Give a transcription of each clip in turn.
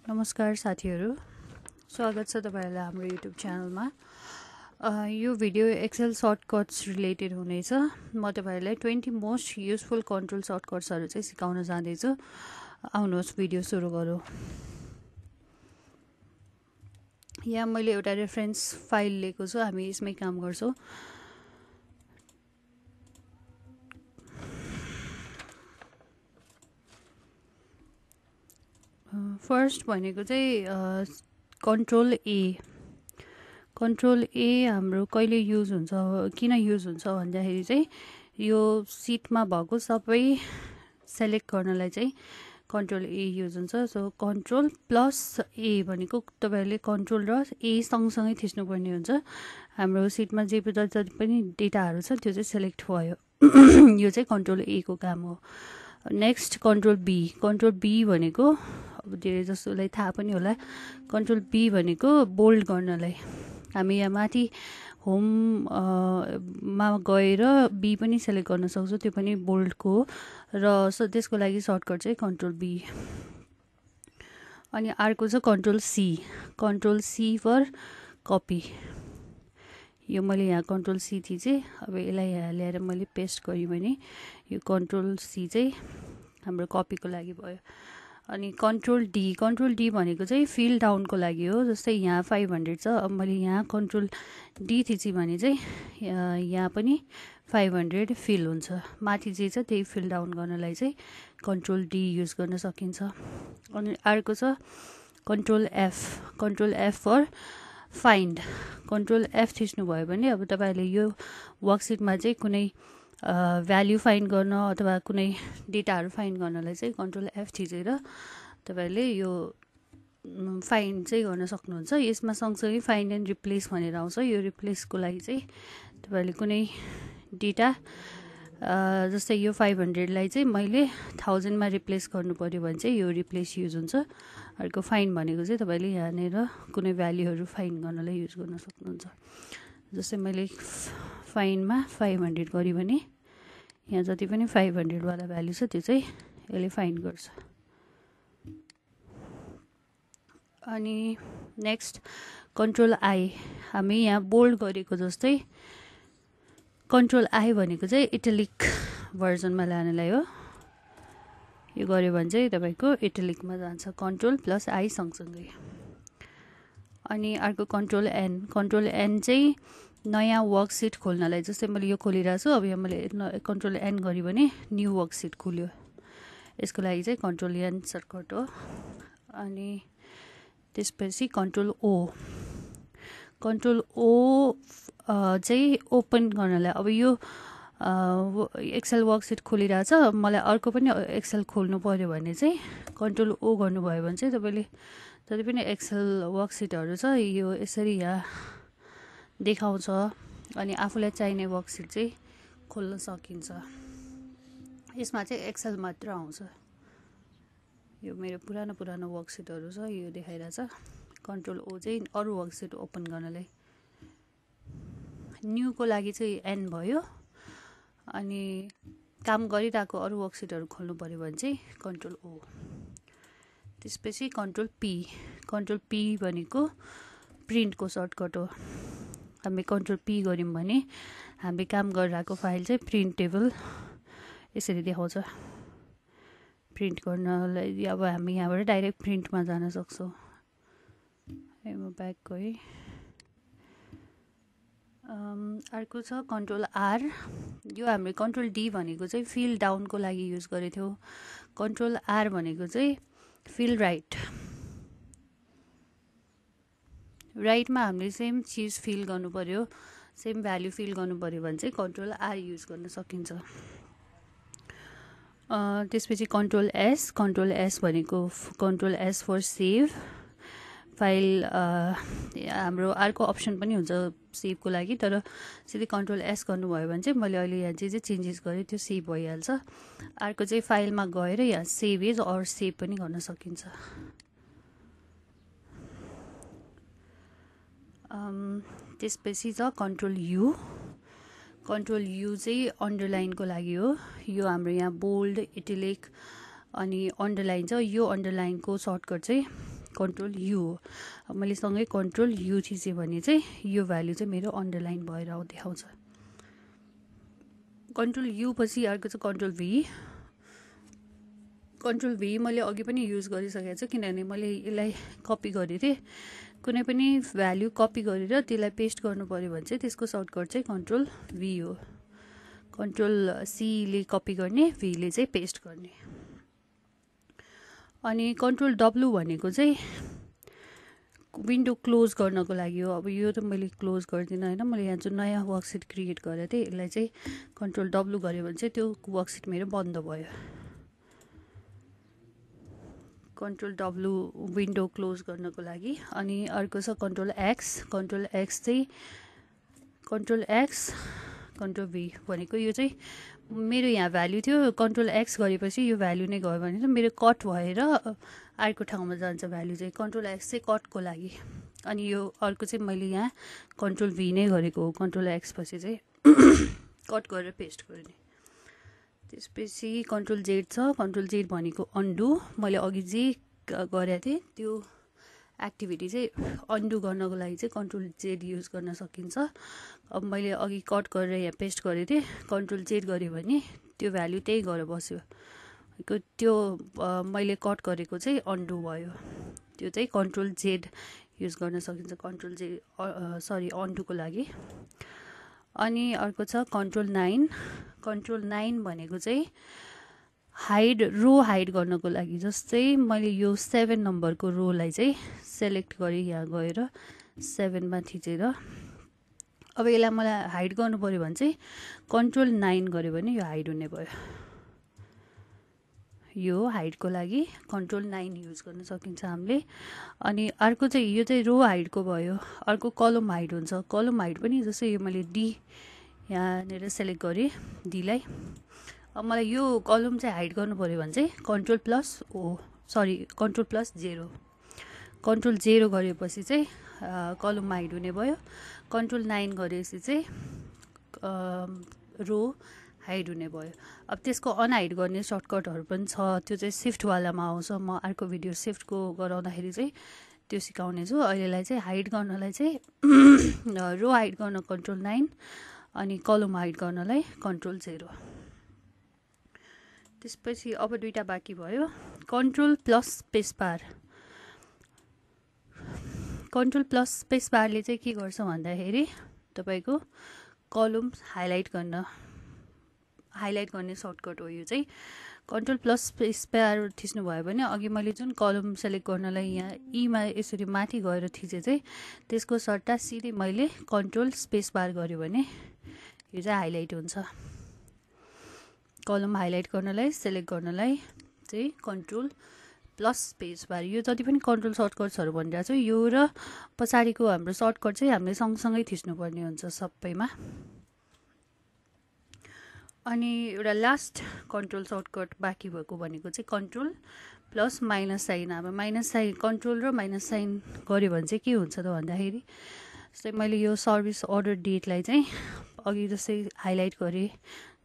नमस्कार साथीहरु, स्वागत छ तपाईहरुलाई हाम्रो YouTube च्यानलमा। यो भिडियो एक्सेल सर्टकट्स रिलेटेड हुनेछ। म तपाईहरुलाई 20 मोस्ट युजफुल कन्ट्रोल सर्टकट्सहरु चाहिँ सिकाउन जाँदैछु। आउनुहोस् भिडियो सुरु गरौँ। यहाँ मैले एउटा रेफरेन्स फाइल लिएको छु, हामी यसमै काम गर्छौं। फर्स्ट भनेको चाहिँ कन्ट्रोल ए हाम्रो कहिले युज हुन्छ, किन युज हुन्छ भन्दाखेरि चाहिँ यो सिटमा भएको सबै सेलेक्ट गर्नलाई चाहिँ कन्ट्रोल ए युज हुन्छ। सो कन्ट्रोल प्लस ए भनेको तपाईहरुले कन्ट्रोल र ए सँगसँगै थिच्नुपर्ने हुन्छ। हाम्रो सिटमा जे जति पनि डेटाहरु छ त्यो चाहिँ सेलेक्ट भयो। यो चाहिँ कन्ट्रोल ए को काम हो। नेक्स्ट कन्ट्रोल बी भनेको अब धेरै जसोलाई थाहा पनि होला, कन्ट्रोल बी भनेको बोल्ड गर्नलाई। हामी यहाँ माथि होम मा गएर बी पनि सेलेक्ट गर्न सक्छौं, त्यो पनि बोल्डको हो र त्यसको लागि सर्टकट चाहिँ कन्ट्रोल बी। अनि अर्को छ कन्ट्रोल सी फर कपी। यो मैले यहाँ कन्ट्रोल सी थिचे, अब यसलाई यहाँ ल्याएर मैले पेस्ट गरेँ भने यो कन्ट्रोल सी चाहिँ हाम्रो कपीको लागि भयो। अनि कन्ट्रोल डी भनेको चाहिँ फिल डाउनको लागि हो। जस्तै यहाँ 500 छ, अब मैले यहाँ कन्ट्रोल डी थिचे भने चाहिँ यहाँ पनि 500 फिल हुन्छ। माथि जे छ त्यही फिल डाउन गर्नलाई चाहिँ कन्ट्रोल डी युज गर्न सकिन्छ। अनि अर्को छ control F for find. Control F थिच्नु भयो भने अब तपाईहरुले यो वर्कसिटमा चाहिँ कुनै भ्यालु फाइन्ड गर्न अथवा कुनै डेटाहरु फाइन्ड गर्नलाई चाहिँ कन्ट्रोल एफ थिचेर तपाईहरुले यो फाइन्ड चाहिँ गर्न सक्नुहुन्छ। यसमा सँगसँगै फाइन्ड एन्ड रिप्लेस भनेर आउँछ। यो रिप्लेसको लागि चाहिँ तपाईहरुले कुनै डेटा जस्तै यो 500 लाई चाहिँ मैले 1000 मा रिप्लेस गर्नु पर्यो भने चाहिँ यो रिप्लेस युज हुन्छ। अर्को फाइन्ड भनेको चाहिँ तपाईले यहाँनेर कुनै भ्यालुहरु फाइन्ड गर्नलाई युज गर्न सक्नुहुन्छ। जस्तै मैले फाइन्डमा 500 गरे भने यहाँ जति पनि 500 वाला भ्यालु छ त्यो चाहिँ यसले फाइन्ड गर्छ। अनि नेक्स्ट कन्ट्रोल आई, हामी यहाँ बोल्ड गरेको जस्तै कन्ट्रोल आई भनेको चाहिँ इटालिक भर्जनमा लानलाई हो। यो गर्यो भने चाहिँ तपाईको इटालिकमा जान्छ, कन्ट्रोल प्लस आई सँगसँगै। अनि अर्को कन्ट्रोल एन चाहिँ नयाँ वर्कसिट खोल्नलाई। जस्तै मैले यो खोलिरहेको छु, अब यहाँ मैले कन्ट्रोल एन गरेँ भने न्यू वर्कसिट खुल्यो। यसको लागि चाहिँ कन्ट्रोल एन सर्टकट हो। अनि त्यसपछि कन्ट्रोल ओ चाहिँ ओपन गर्नलाई। अब यो एक्सेल वर्कसिट खोलिरहेछ, मलाई अर्को पनि एक्सेल खोल्नु पर्यो भने चाहिँ कन्ट्रोल ओ गर्नुभयो भने चाहिँ तपाईले जति पनि एक्सेल वर्कसिटहरु छ यो यसरी यहाँ देखाउँछ। अनि आफूलाई चाहिने वर्कसिट चाहिँ खोल्न सकिन्छ। यसमा चाहिँ एक्सेल मात्र आउँछ। यो मेरो पुरानो वर्कसिटहरु छ, यो देखाइरहेछ। कन्ट्रोल ओ चाहिँ अरु वर्कसिट ओपन गर्नलाई। न्यू को लागि चाहिँ एन भयो। अनि काम गरिरहेको अरु वर्कसिटहरु खोल्नु पर्यो भने चाहिँ कन्ट्रोल ओ। त्यसपछि कन्ट्रोल पी भनेको प्रिन्टको सर्टकट हो। हामी कन्ट्रोल पी गर्यौं भने हामी काम गरिरहेको फाइल चाहिँ प्रिन्टेबल यसरी देखाउँछ। प्रिन्ट गर्नलाई अब हामी यहाँबाट डाइरेक्ट प्रिन्टमा जान सक्छौं। म ब्याक गएँ। अर्को छ कन्ट्रोल आर। यो हामीले कन्ट्रोल डी भनेको चाहिँ फिल डाउनको लागि युज गरेथ्यौ। कन्ट्रोल आर भनेको चाहिँ फिल राइटमा हामीले सेम चीज फिल गर्नु पर्यो, सेम भ्यालु फिल गर्नु पर्यो भने चाहिँ कन्ट्रोल आर युज गर्न सकिन्छ। त्यसपछि कन्ट्रोल एस भनेको control S for save file. हाम्रो अर्को अप्सन पनि हुन्छ सेभको लागि, तर सिधै कन्ट्रोल एस गर्नुभयो भने चाहिँ मैले अहिले यहाँ जे चेन्जेस गरेँ त्यो सेभ भइहाल्छ। अर्को चाहिँ फाइलमा गएर यहाँ सेभ एज अर सेभ पनि गर्न सकिन्छ। त्यसपछि छ कन्ट्रोल यु चाहिँ अन्डरलाइनको लागि हो। यो हाम्रो यहाँ बोल्ड, इटालिक अनि अन्डरलाइन छ। यो अन्डरलाइनको सर्टकट चाहिँ कन्ट्रोल यु हो। अब मैले सँगै कन्ट्रोल यु थिचेँ भने चाहिँ यो भ्याल्यु चाहिँ मेरो अन्डरलाइन भएर देखाउँछ। कन्ट्रोल यु पछि अर्को चाहिँ कन्ट्रोल भी। कन्ट्रोल भी मैले अघि पनि युज गरिसकेको छु, किनभने मैले यसलाई कपी गरेको थिएँ। कुनै पनि भ्याल्यु कपी गरेर त्यसलाई पेस्ट गर्नु पऱ्यो भने चाहिँ त्यसको सर्टकट चाहिँ कन्ट्रोल भी हो। कन्ट्रोल सीले कपी गर्ने, भीले चाहिँ पेस्ट गर्ने। अनि कन्ट्रोल डब्लु भनेको चाहिँ विन्डो क्लोज गर्नको लागि हो। अब यो त मैले क्लोज गर्दिनँ होइन, मैले यहाँ चाहिँ नयाँ वर्कसिट क्रिएट गरेको थिएँ। यसलाई चाहिँ कन्ट्रोल डब्लु गऱ्यो भने चाहिँ त्यो वर्कसिट मेरो बन्द भयो। कन्ट्रोल डब्लु विन्डो क्लोज गर्नको लागि। अनि अर्को छ कन्ट्रोल एक्स। कन्ट्रोल एक्स चाहिँ कन्ट्रोल एक्स कन्ट्रोल भी भनेको यो चाहिँ मेरो यहाँ भ्याल्यु थियो, कन्ट्रोल एक्स गरेपछि यो भ्याल्यु नै गयो भने चाहिँ मेरो कट भएर अर्को ठाउँमा जान्छ भ्याल्यु चाहिँ। कन्ट्रोल एक्स चाहिँ कटको लागि। अनि यो अर्को चाहिँ मैले यहाँ कन्ट्रोल भी नै गरेको हो। कन्ट्रोल एक्स पछि चाहिँ कट गरेर पेस्ट गर्ने। त्यसपछि कन्ट्रोल जेड छ। कन्ट्रोल जेड भनेको अन्डु। मैले अघि जे गरेको थिएँ त्यो एक्टिभिटी चाहिँ अन्डु गर्नको लागि चाहिँ कन्ट्रोल जेड युज गर्न सकिन्छ। अब मैले अघि कट गरेर यहाँ पेस्ट गरेको थिएँ, कन्ट्रोल जेड गऱ्यो भने त्यो भ्याल्यु त्यही गएर बस्यो। त्यो मैले कट गरेको चाहिँ अन्डु भयो। त्यो चाहिँ कन्ट्रोल जेड युज गर्न सकिन्छ कन्ट्रोल जेड अन्डुको लागि। अनि अर्को छ कन्ट्रोल 9। कन्ट्रोल 9 भनेको चाहिँ हाइड, रो हाइड गर्नको लागि। जस्तै मैले यो 7 नम्बरको रोलाई चाहिँ सेलेक्ट गरेँ, यहाँ गएर 7 मा थिचेर। अब यसलाई मलाई हाइड गर्नु पऱ्यो भने चाहिँ कन्ट्रोल 9 गऱ्यो भने यो हाइड हुने भयो। यो हाइडको लागि कन्ट्रोल 9 युज गर्न सकिन्छ हामीले। अनि अर्को चाहिँ यो चाहिँ रो हाइडको भयो। अर्को कलम हाइड हुन्छ। कलम हाइड पनि जस्तै यो मैले डी यहाँनिर सेलेक्ट गरेँ डीलाई। अब मलाई यो कलम चाहिँ हाइड गर्नु पऱ्यो भने चाहिँ कन्ट्रोल प्लस 0। कन्ट्रोल 0 गरेपछि चाहिँ कलम हाइड हुने भयो। कन्ट्रोल 9 गरेपछि चाहिँ रो हाइड हुने भयो। अब त्यसको अनहाइड गर्ने सर्टकटहरू पनि छ, त्यो चाहिँ सिफ्टवालामा आउँछ। म अर्को भिडियो सिफ्टको गराउँदाखेरि चाहिँ त्यो सिकाउने छु। अहिलेलाई चाहिँ हाइड गर्नलाई चाहिँ रो हाइड गर्न कन्ट्रोल 9 अनि कलम हाइड गर्नलाई कन्ट्रोल 0। त्यसपछि अब दुईटा बाँकी भयो, control plus space bar. Control plus space बारले चाहिँ के गर्छ भन्दाखेरि तपाईँको कलम हाइलाइट गर्ने सर्टकट हो। यो चाहिँ कन्ट्रोल प्लस स्पेस बार थिच्नु भयो भने अघि मैले जुन कलम सेलेक्ट गर्नलाई यहाँ ईमा यसरी माथि गएर थिचेँ चाहिँ त्यसको सट्टा सिधै मैले कन्ट्रोल स्पेस बार गर्यो भने यो चाहिँ हाइलाइट हुन्छ। कलम हाइलाइट गर्नलाई सेलेक्ट गर्नलाई चाहिँ कन्ट्रोल प्लस स्पेस बार। यो जति पनि कन्ट्रोल सर्टकट्सहरू भनिरहेको छु यो र पछाडिको हाम्रो सर्टकट चाहिँ हामीले सँगसँगै थिच्नुपर्ने हुन्छ सबैमा। अनि एउटा लास्ट कन्ट्रोल सर्टकट बाँकी भएको भनेको चाहिँ कन्ट्रोल प्लस माइनस साइन। अब माइनस साइन कन्ट्रोल र माइनस साइन गऱ्यो भने चाहिँ के हुन्छ त भन्दाखेरि जस्तै मैले यो सर्भिस अर्डर डेटलाई चाहिँ अघि जस्तै हाइलाइट गरेँ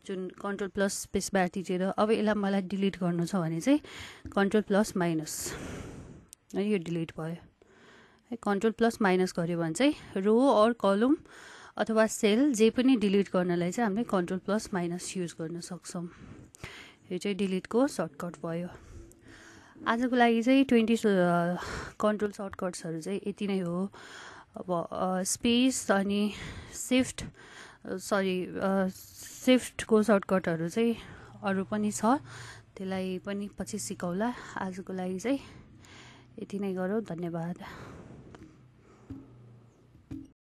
जुन कन्ट्रोल प्लस स्पेस बार थिचेर। अब यसलाई मलाई डिलिट गर्नु छ भने चाहिँ कन्ट्रोल प्लस माइनस, यो डिलिट भयो। कन्ट्रोल प्लस माइनस गऱ्यो भने चाहिँ रो और कलम अथवा सेल जे पनि डिलिट गर्नलाई चाहिँ हामीले कन्ट्रोल प्लस माइनस युज गर्न सक्छौँ। यो चाहिँ डिलिटको सर्टकट भयो। आजको लागि चाहिँ 20 कन्ट्रोल सर्टकट्सहरू चाहिँ यति नै हो। अब स्पेस अनि सिफ्टको सर्टकटहरू चाहिँ अरू पनि छ, त्यसलाई पनि पछि सिकाउला। आजको लागि चाहिँ यति नै गरौँ। धन्यवाद।